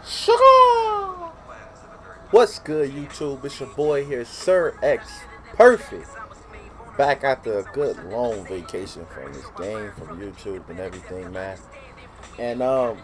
Sugar! What's good, YouTube? It's your boy here, Sir X Perfect. Back after a good long vacation from this game, from YouTube and everything, man. And I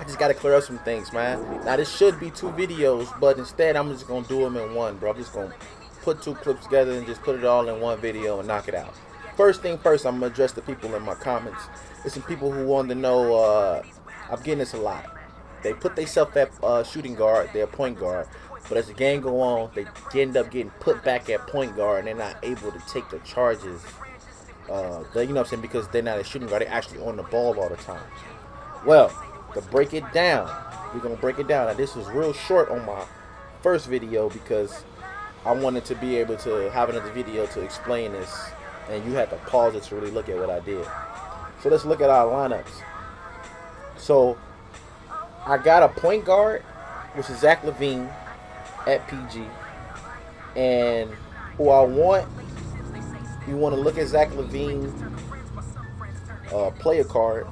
just gotta clear up some things, man. Now this should be two videos, but instead I'm just gonna do them in one, bro. I'm just gonna put two clips together and just put it all in one video and knock it out. First thing first, I'm gonna address the people in my comments. There's some people who want to know. I'm getting this a lot. They put themselves at shooting guard, they're point guard, but as the game go on, they end up getting put back at point guard, and they're not able to take the charges. You know what I'm saying? Because they're not a shooting guard, they're actually on the ball all the time. Well, to break it down, we're gonna break it down. Now, this was real short on my first video because I wanted to be able to have another video to explain this, and you had to pause it to really look at what I did. So let's look at our lineups. So I got a point guard, which is Zach LaVine at PG, and who I want. You want to look at Zach LaVine player card,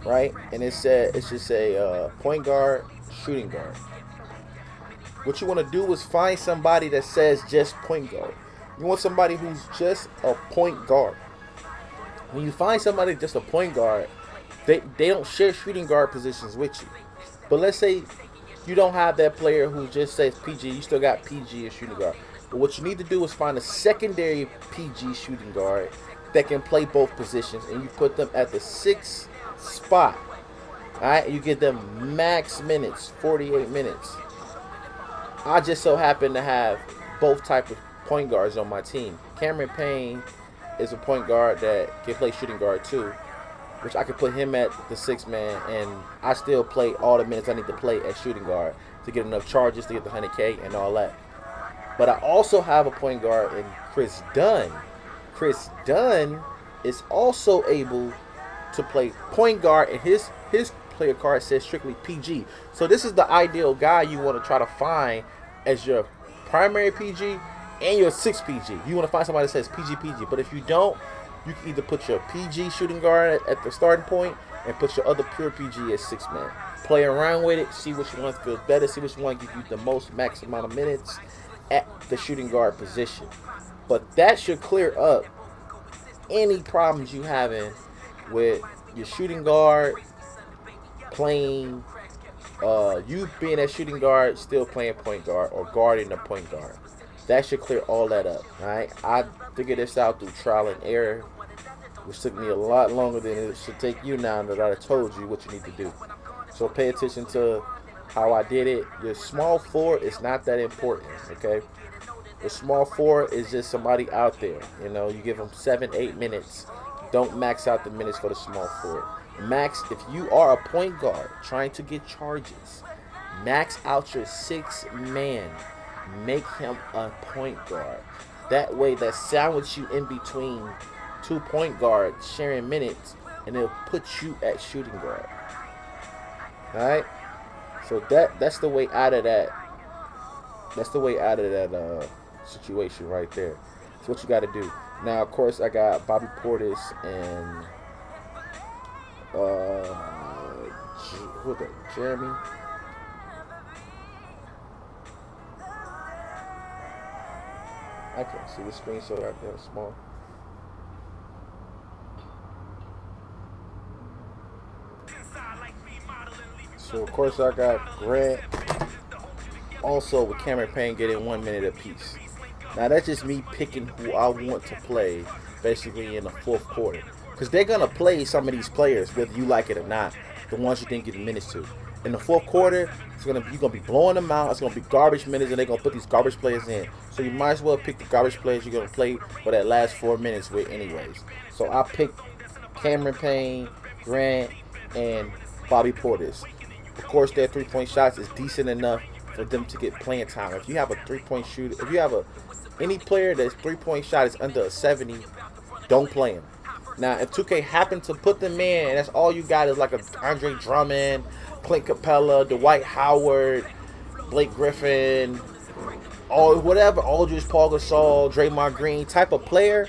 right? And it should say point guard, shooting guard. What you want to do is find somebody that says just point guard. You want somebody who's just a point guard. When you find somebody just a point guard, they don't share shooting guard positions with you. But let's say you don't have that player who just says PG, you still got PG as shooting guard. But what you need to do is find a secondary PG shooting guard that can play both positions, and you put them at the 6th spot. Alright, you give them max minutes, 48 minutes. I just so happen to have both type of point guards on my team. Cameron Payne is a point guard that can play shooting guard too, which I could put him at the 6th man, and I still play all the minutes I need to play at shooting guard to get enough charges to get the 100K and all that. But I also have a point guard in Chris Dunn. Chris Dunn is also able to play point guard, and his player card says strictly PG. So this is the ideal guy you want to try to find as your primary PG and your 6th PG. You want to find somebody that says PG. But if you don't, you can either put your PG shooting guard at the starting point and put your other pure PG as 6th man. Play around with it, see which one feels better, see which one gives you the most max amount of minutes at the shooting guard position. But that should clear up any problems you having with your shooting guard playing, you being a shooting guard, still playing point guard, or guarding the point guard. That should clear all that up. Alright, I figured this out through trial and error, which took me a lot longer than it should take you now that I told you what you need to do. So pay attention to how I did it. Your small forward is not that important, okay? The small forward is just somebody out there. You know, you give them 7-8 minutes. Don't max out the minutes for the small forward. Max, if you are a point guard trying to get charges, max out your 6th man. Make him a point guard. That way, that sandwich you in between two point guards sharing minutes, and it'll put you at shooting guard. Alright? So that's the way out of that. That's the way out of that situation right there. That's what you got to do. Now, of course, I got Bobby Portis and who's that? Jeremy. I can't see the screen so right there small. So of course I got Grant. Also with Cameron Payne getting 1 minute apiece. Now that's just me picking who I want to play basically in the 4th quarter. Because they're gonna play some of these players whether you like it or not. The ones you didn't get minutes to. In the 4th quarter, you're gonna be blowing them out. It's gonna be garbage minutes, and they're gonna put these garbage players in. So you might as well pick the garbage players you're gonna play for that last 4 minutes with, anyways. So I picked Cameron Payne, Grant, and Bobby Portis. Of course, their 3-point shots is decent enough for them to get playing time. If you have a 3-point shooter, if you have any player that's 3-point shot is under a 70, don't play him. Now, if 2K happen to put them in, and that's all you got is like a Andre Drummond, Clint Capella, Dwight Howard, Blake Griffin, or whatever, Aldridge, Paul Gasol, Draymond Green type of player,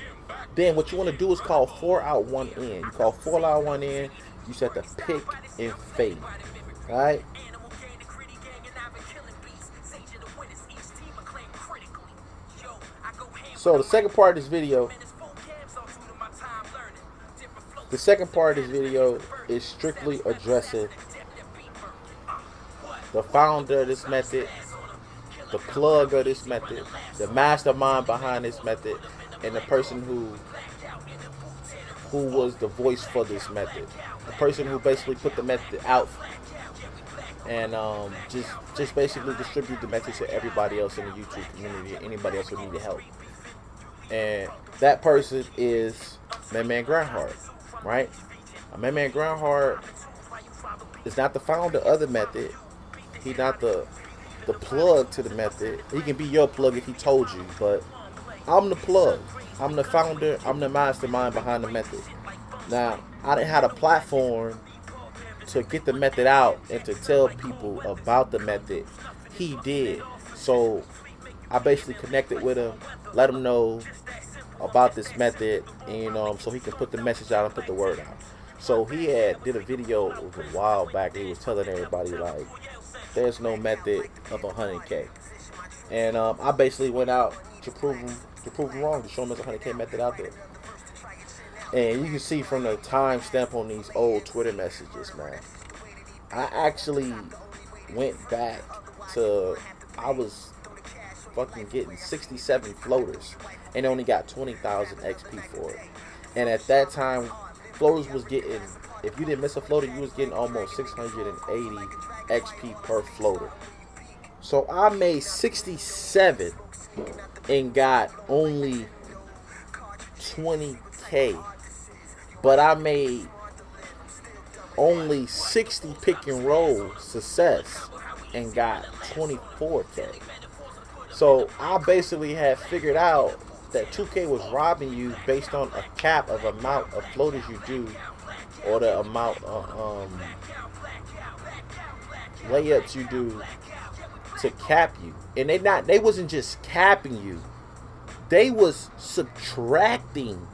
then what you want to do is call 4 out 1 in. You call 4 out 1 in, you set the pick and fade. Alright? So the second part of this video, is strictly addressing the founder of this method, the plug of this method, the mastermind behind this method, and the person who was the voice for this method, the person who basically put the method out and just basically distribute the message to everybody else in the YouTube community, anybody else who needed help. And that person is Man Grindhard, right? Man Grindhard is not the founder of the method. He's not the plug to the method. He can be your plug if he told you, but I'm the plug. I'm the founder. I'm the mastermind behind the method. Now, I didn't have a platform to get the method out and to tell people about the method. He did. So I basically connected with him, let him know about this method, and so he can put the message out and put the word out. So he did a video a while back. He was telling everybody like, there's no method of 100K, and I basically went out to prove him wrong, to show him there's a 100K method out there. And you can see from the timestamp on these old Twitter messages, man. I actually went back to, I was fucking getting 67 floaters and only got 20,000 XP for it. And at that time, floaters was getting, if you didn't miss a floater, you was getting almost 680 XP per floater. So I made 67 and got only 20K. But I made only 60 pick and roll success and got 24K. So I basically had figured out that 2K was robbing you based on a cap of amount of floaters you do, or the amount of layups you do to cap you. And they wasn't just capping you, they was subtracting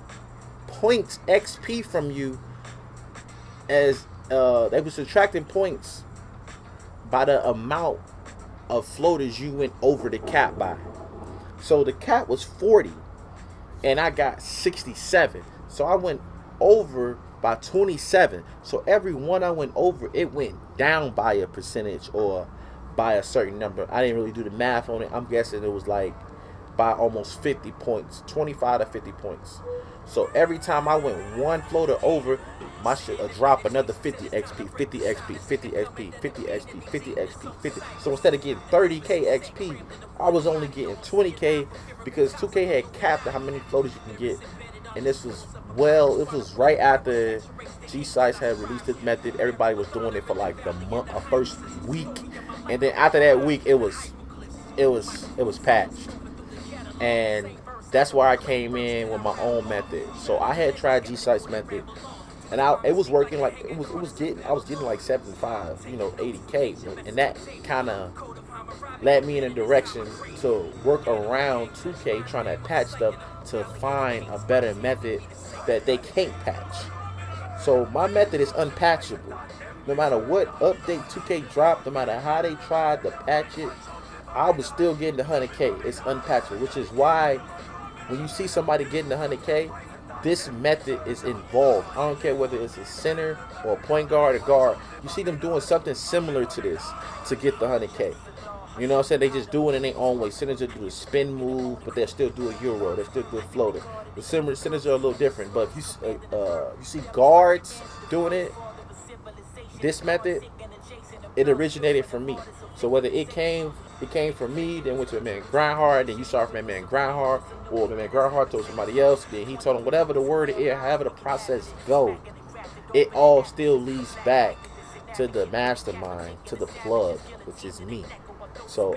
points XP from you, as they were subtracting points by the amount of floaters you went over the cap by. So the cap was 40 and I got 67, so I went over by 27. So every one I went over, it went down by a percentage or by a certain number. I didn't really do the math on it. I'm guessing it was like by almost 50 points, 25 to 50 points. So every time I went one floater over, my shit would drop another 50 XP, 50 XP, 50 XP, 50 XP, 50 XP, 50. So instead of getting 30K XP, I was only getting 20K because 2K had capped how many floaters you can get. And this was, well, it was right after G-Sites had released this method. Everybody was doing it for like the month, first week. And then after that week, it was patched. And that's where I came in with my own method. So I had tried G-Sites method, and it was working. Like I was getting like 75, 80K, and that kind of led me in a direction to work around 2K trying to patch stuff to find a better method that they can't patch. So my method is unpatchable. No matter what update 2K dropped, no matter how they tried to patch it, I was still getting the 100K. It's unpatchable, which is why when you see somebody getting the 100K, this method is involved. I don't care whether it's a center or a point guard or guard. You see them doing something similar to this to get the 100K. You know what I'm saying? They just do it in their own way. Centers will do a spin move, but they'll still do a euro. They'll still do a floater. The centers are a little different. But if you see guards doing it, this method, it originated from me. So whether it came from me, then went to Man Grindhard, then you saw it from Man Grindhard, or Man Grindhard told somebody else, then he told him, whatever the word is, however the process go, it all still leads back to the mastermind, to the plug, which is me. So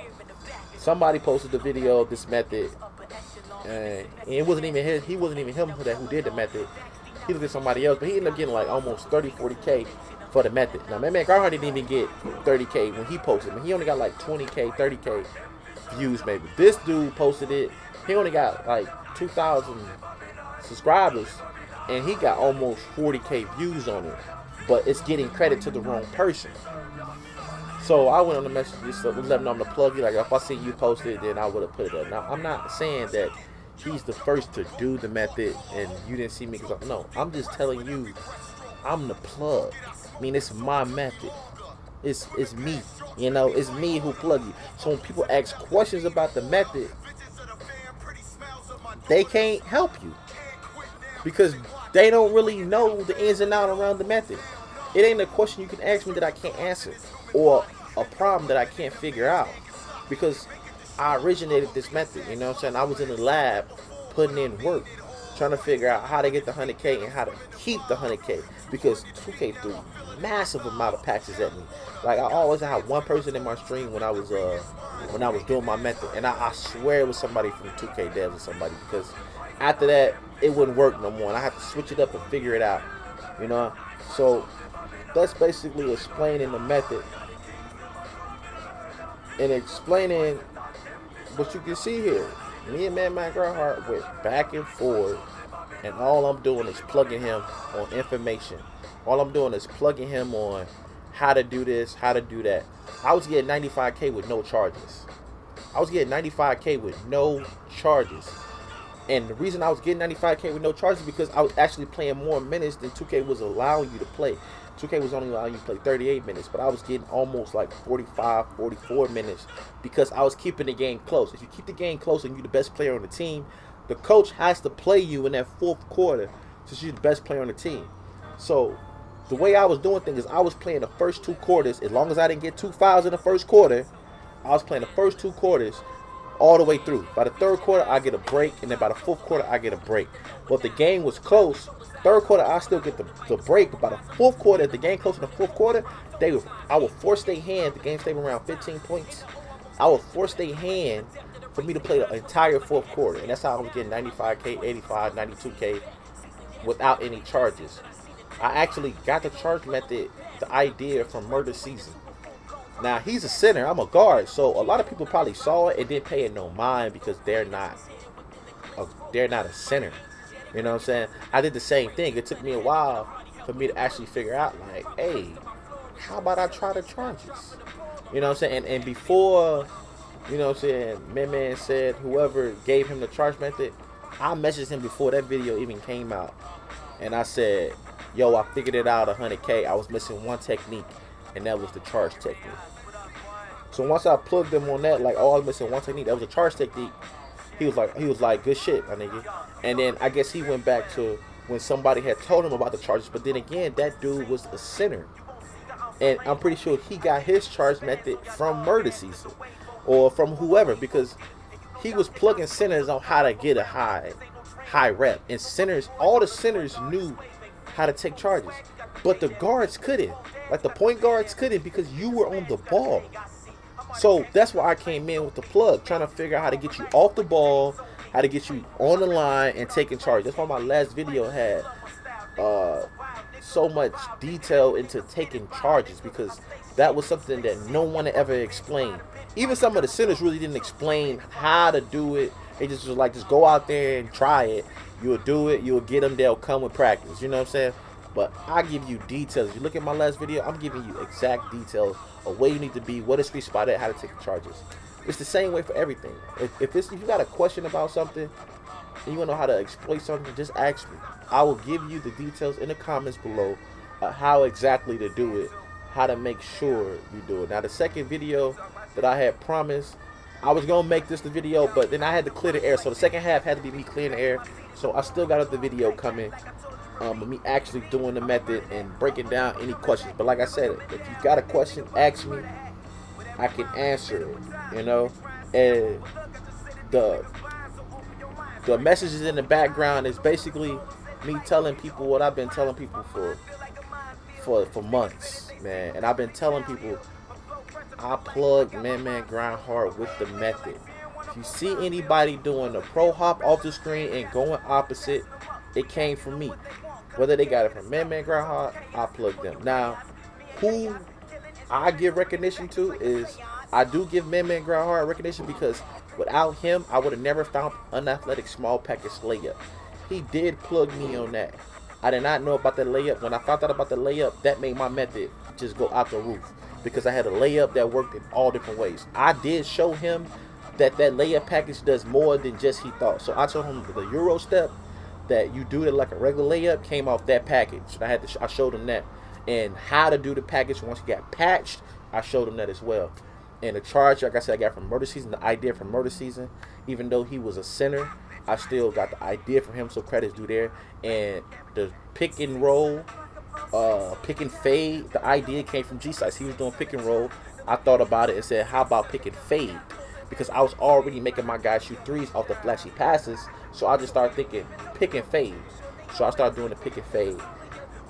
somebody posted the video of this method, and it wasn't even him who did the method. He looked at somebody else, but he ended up getting like almost 40K for the method. Now, Man Grindhard didn't even get 30K when he posted it. He only got like 20K, 30K views maybe. This dude posted it. He only got like 2,000 subscribers, and he got almost 40K views on it. But it's getting credit to the wrong person. So I went on the message, just let him know I'm the plug. Like, if I see you posted it, then I would have put it up. Now, I'm not saying that he's the first to do the method and you didn't see me because no, I'm just telling you I'm the plug. I mean, it's my method. It's me. You know, it's me who plug you. So when people ask questions about the method, they can't help you because they don't really know the ins and outs around the method. It ain't a question you can ask me that I can't answer or a problem that I can't figure out because I originated this method. You know what I'm saying? I was in the lab putting in work, trying to figure out how to get the 100K and how to keep the 100K because 2K threw massive amount of patches at me. Like I always had one person in my stream when I was doing my method, and I swear it was somebody from 2K Devs or somebody because after that it wouldn't work no more, and I had to switch it up and figure it out. You know, so that's basically explaining the method and explaining what you can see here. Me and Madman Grindhard went back and forth, and all I'm doing is plugging him on information. All I'm doing is plugging him on how to do this, how to do that. I was getting 95K with no charges. I was getting 95K with no charges. And the reason I was getting 95K with no charges is because I was actually playing more minutes than 2K was allowing you to play. 2K was only allowing you to play 38 minutes, but I was getting almost like 45, 44 minutes because I was keeping the game close. If you keep the game close and you're the best player on the team, the coach has to play you in that fourth quarter since you're the best player on the team. So the way I was doing things is I was playing the first 2 quarters. As long as I didn't get 2 fouls in the first quarter, I was playing the first 2 quarters all the way through. By the third quarter, I get a break, and then by the fourth quarter, I get a break. But if the game was close, third quarter, I still get the break. But by the fourth quarter, if the game close in the fourth quarter, I would force their hand. The game stayed around 15 points. I would force their hand for me to play the entire fourth quarter. And that's how I was getting 95K, 85, 92K without any charges. I actually got the charge method, the idea from Murder Season. Now, he's a center. I'm a guard. So a lot of people probably saw it and didn't pay it no mind because they're not a center. You know what I'm saying? I did the same thing. It took me a while for me to actually figure out, like, hey, how about I try the charges? You know what I'm saying? And before, you know what I'm saying, Man said whoever gave him the charge method, I messaged him before that video even came out. And I said, yo, I figured it out 100K. I was missing one technique, and that was the charge technique. So once I plugged him on that, like, oh, I was missing one technique, that was a charge technique. He was like, good shit, my nigga. And then I guess he went back to when somebody had told him about the charges. But then again, that dude was a center, and I'm pretty sure he got his charge method from Murder Season or from whoever, because he was plugging centers on how to get a high rep. And centers, all the centers knew how to take charges, but the guards couldn't. Like the point guards couldn't because you were on the ball. So that's why I came in with the plug, trying to figure out how to get you off the ball, how to get you on the line and taking charge. That's why my last video had so much detail into taking charges, because that was something that no one ever explained. Even some of the centers really didn't explain how to do it. They just was like, just go out there and try it. You'll do it. You'll get them. They'll come with practice. You know what I'm saying? But I give you details. If you look at my last video, I'm giving you exact details of where you need to be, what is free spot at, how to take the charges. It's the same way for everything. If you got a question about something and you want to know how to exploit something, just ask me. I will give you the details in the comments below how exactly to do it, how to make sure you do it. Now, the second video that I had promised, I was going to make this the video, but then I had to clear the air. So the second half had to be me clearing the air. So I still got the video coming. Me actually doing the method and breaking down any questions. But like I said, if you got a question, ask me. I can answer it, you know. And the messages in the background is basically me telling people what I've been telling people for months, man. And I've been telling people I plug Man Grindhard with the method. If you see anybody doing the pro hop off the screen and going opposite, it came from me. Whether they got it from Man Grindhard, I plug them. Now, who I give recognition to is, I do give Man Grindhard recognition because without him, I would have never found unathletic small package layup. He did plug me on that. I did not know about the layup. When I found out about the layup, that made my method just go out the roof, because I had a layup that worked in all different ways. I did show him that layup package does more than just he thought. So I told him the Euro step that you do it like a regular layup came off that package. I showed him that, and how to do the package once he got patched. I showed him that as well. And the charge, like I said, I got from Murder Season, the idea from Murder Season. Even though he was a center, I still got the idea from him, so credits due there. And the pick and roll, pick and fade, the idea came from G-Sites. He was doing pick and roll. I thought about it and said, how about pick and fade? Because I was already making my guys shoot threes off the flashy passes, so I just started thinking pick and fade. So I started doing the pick and fade.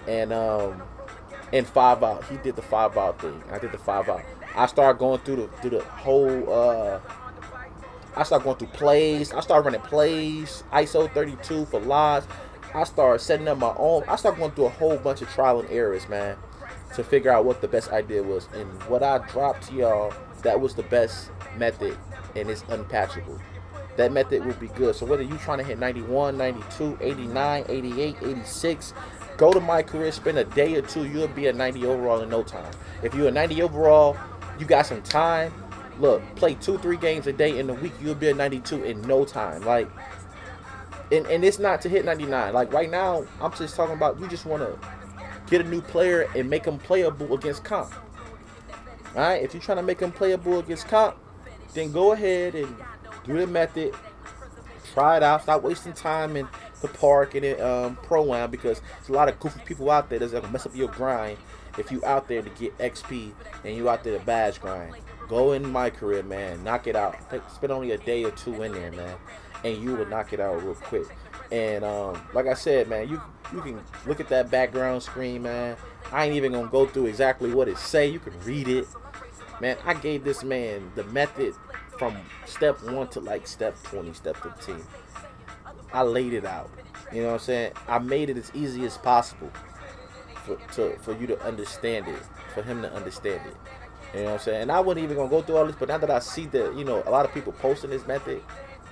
And 5 out. He did the 5 out thing. I did the 5 out. I started going through the whole. I started going through plays. I started running plays. ISO 32 for lives. I started setting up my own. I started going through a whole bunch of trial and errors, man, to figure out what the best idea was. And what I dropped to y'all, that was the best method, and it's unpatchable. That method will be good. So whether you're trying to hit 91, 92, 89, 88, 86, go to My Career, spend a day or two, you'll be a 90 overall in no time. If you're a 90 overall, you got some time. Look, play 2-3 games a day in the week, you'll be a 92 in no time. Like, and it's not to hit 99. Like right now, I'm just talking about you just want to get a new player and make them playable against comp. All right, if you're trying to make them playable against comp, then go ahead and do the method. Try it out. Stop wasting time in the park and in Pro-Am, because there's a lot of goofy people out there that's gonna mess up your grind if you out there to get XP and you out there to badge grind. Go in My Career, man. Knock it out. Spend only a day or two in there, man, and you will knock it out real quick. And like I said, man, you can look at that background screen, man. I ain't even gonna go through exactly what it say. You can read it, man. I gave this man the method from step 1 to like step 20, step 15. I laid it out. You know what I'm saying? I made it as easy as possible for you to understand it, for him to understand it. You know what I'm saying? And I wasn't even gonna go through all this, but now that I see that, you know, a lot of people posting this method,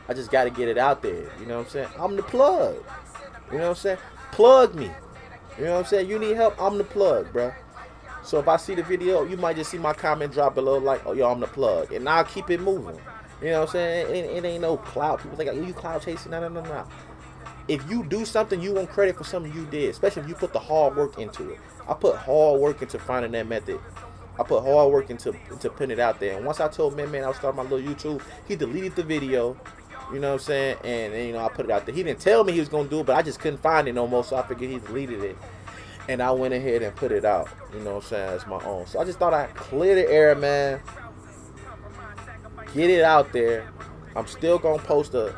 I just gotta get it out there. You know what I'm saying? I'm the plug. You know what I'm saying? Plug me. You know what I'm saying? You need help, I'm the plug, bro. So if I see the video, you might just see my comment drop below like, oh, yo, I'm the plug. And I'll keep it moving. You know what I'm saying? It ain't no cloud. People think, you cloud chasing? No. If you do something, you want credit for something you did, especially if you put the hard work into it. I put hard work into finding that method. I put hard work into putting it out there. And once I told man, I was starting my little YouTube, he deleted the video. You know what I'm saying? And you know, I put it out there. He didn't tell me he was going to do it, but I just couldn't find it no more, so I figured he deleted it. And I went ahead and put it out, you know what I'm saying, as my own. So I just thought I'd clear the air, man. Get it out there. I'm still going to post the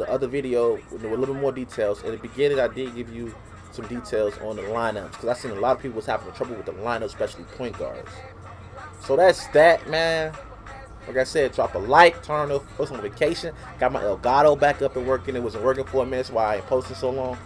other video with a little bit more details. In the beginning, I did give you some details on the lineups, because I seen a lot of people was having trouble with the lineup, especially point guards. So that's that, man. Like I said, drop a like, turn on post notification. Got my Elgato back up and working. It wasn't working for a minute, that's why I ain't posting so long.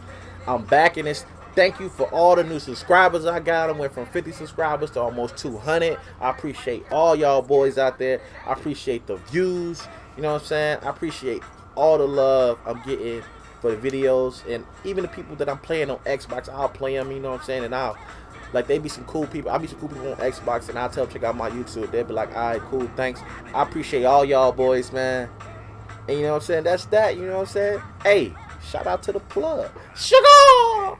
I'm back in this. Thank you for all the new subscribers I got. I went from 50 subscribers to almost 200. I appreciate all y'all boys out there. I appreciate the views. You know what I'm saying? I appreciate all the love I'm getting for the videos. And even the people that I'm playing on Xbox, I'll play them, you know what I'm saying? And they be some cool people. I'll be some cool people on Xbox, and I'll tell them check out my YouTube. They'll be like, all right, cool, thanks. I appreciate all y'all boys, man. And you know what I'm saying? That's that, you know what I'm saying? Hey, shout out to the plug. Sugar!